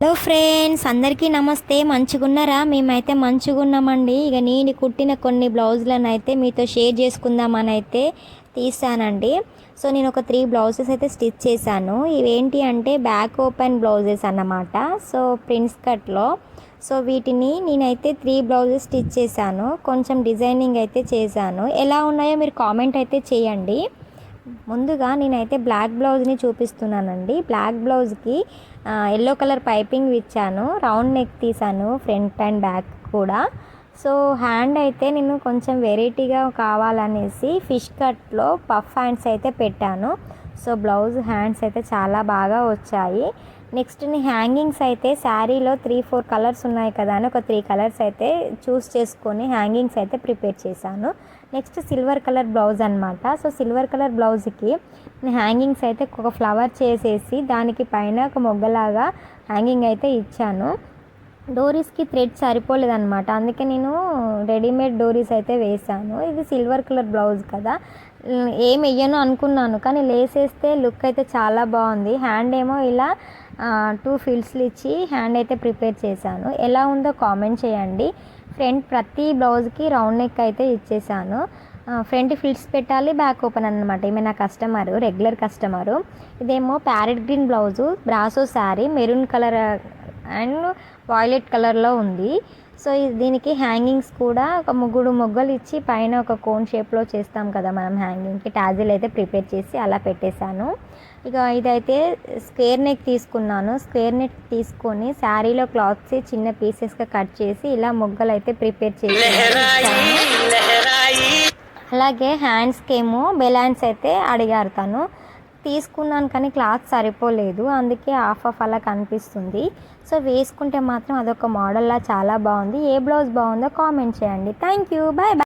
Hello friends, అందరికీ నమస్తే. మంచిగున్నారా? మేమైతే మంచిగున్నామండి. ఇక నేను కుట్టిన కొన్ని బ్లౌజులను అయితే మీతో షేర్ చేసుకుందామని అయితే తీసానండి. సో నేను ఒక 3 బ్లౌజెస్ అయితే స్టిచ్ చేశాను. ఇవేంటి అంటే బ్యాక్ ఓపెన్ బ్లౌజెస్ అన్నమాట. సో ప్రిన్స్ కట్లో. సో వీటిని నేనైతే 3 బ్లౌజెస్ స్టిచ్ చేశాను. కొంచెం డిజైనింగ్ అయితే చేశాను. ఎలా ఉన్నాయో మీరు కామెంట్ అయితే చేయండి. ముందుగా నేనైతే బ్లాక్ బ్లౌజ్ని చూపిస్తున్నానండి. బ్లాక్ బ్లౌజ్కి ఎల్లో కలర్ పైపింగ్ ఇచ్చాను, రౌండ్ నెక్ తీసాను, ఫ్రంట్ అండ్ బ్యాక్ కూడా. సో హ్యాండ్ అయితే నేను కొంచెం వెరైటీగా కావాలనేసి ఫిష్ కట్లో పఫ్ హ్యాండ్స్ అయితే పెట్టాను. సో బ్లౌజ్ హ్యాండ్స్ అయితే చాలా బాగా వచ్చాయి. నెక్స్ట్ హ్యాంగింగ్స్ అయితే శారీలో 3-4 కలర్స్ ఉన్నాయి కదా అని ఒక 3 కలర్స్ అయితే చూస్ చేసుకొని హ్యాంగింగ్స్ అయితే ప్రిపేర్ చేశాను. నెక్స్ట్ సిల్వర్ కలర్ బ్లౌజ్ అనమాట. సో సిల్వర్ కలర్ బ్లౌజ్కి హ్యాంగింగ్స్ అయితే ఒక ఫ్లవర్ చేసేసి దానికి పైన ఒక మొగ్గలాగా హ్యాంగింగ్ అయితే ఇచ్చాను. డోరీస్కి థ్రెడ్ సరిపోలేదన్నమాట, అందుకే నేను రెడీమేడ్ డోరీస్ అయితే వేసాను. ఇది సిల్వర్ కలర్ బ్లౌజ్ కదా, ఏం వెయ్యను అనుకున్నాను, కానీ లేసేస్తే లుక్ అయితే చాలా బాగుంది. హ్యాండ్ ఏమో ఇలా 2 ఫిల్స్లు ఇచ్చి హ్యాండ్ అయితే ప్రిపేర్ చేశాను. ఎలా ఉందో కామెంట్ చేయండి. ఫ్రంట్ ప్రతి బ్లౌజ్కి రౌండ్ నెక్ అయితే ఇచ్చేసాను. ఫ్రంట్ ఫిల్స్ పెట్టాలి, బ్యాక్ ఓపెన్ అనమాట. ఈమె నా కస్టమరు, రెగ్యులర్ కస్టమరు. ఇదేమో parrot green blouse, brasso sari, maroon colour and violet కలర్లో ఉంది. సో దీనికి హ్యాంగింగ్స్ కూడా ఒక 3 మొగ్గలు ఇచ్చి పైన ఒక కోన్ షేప్లో చేస్తాం కదా మనం హ్యాంగింగ్కి, టాజిల్ అయితే ప్రిపేర్ చేసి అలా పెట్టేశాను. ఇక ఇదైతే స్క్వేర్ నెక్ తీసుకున్నాను. స్క్వేర్ నెక్ తీసుకొని శారీలో క్లాత్స్ చిన్న పీసెస్గా కట్ చేసి ఇలా మొగ్గలు అయితే ప్రిపేర్ చేసి, అలాగే హ్యాండ్స్కి ఏమో బెలాన్స్ అయితే అడిగారు తను. తీసుకున్నాను కానీ క్లాత్ సరిపోలేదు, అందుకే హాఫ్ అలా కనిపిస్తుంది. సో వేసుకుంటే మాత్రం అదొక మోడల్లా చాలా బాగుంది. ఏ బ్లౌజ్ బాగుందో కామెంట్ చేయండి. Thank you, bye bye.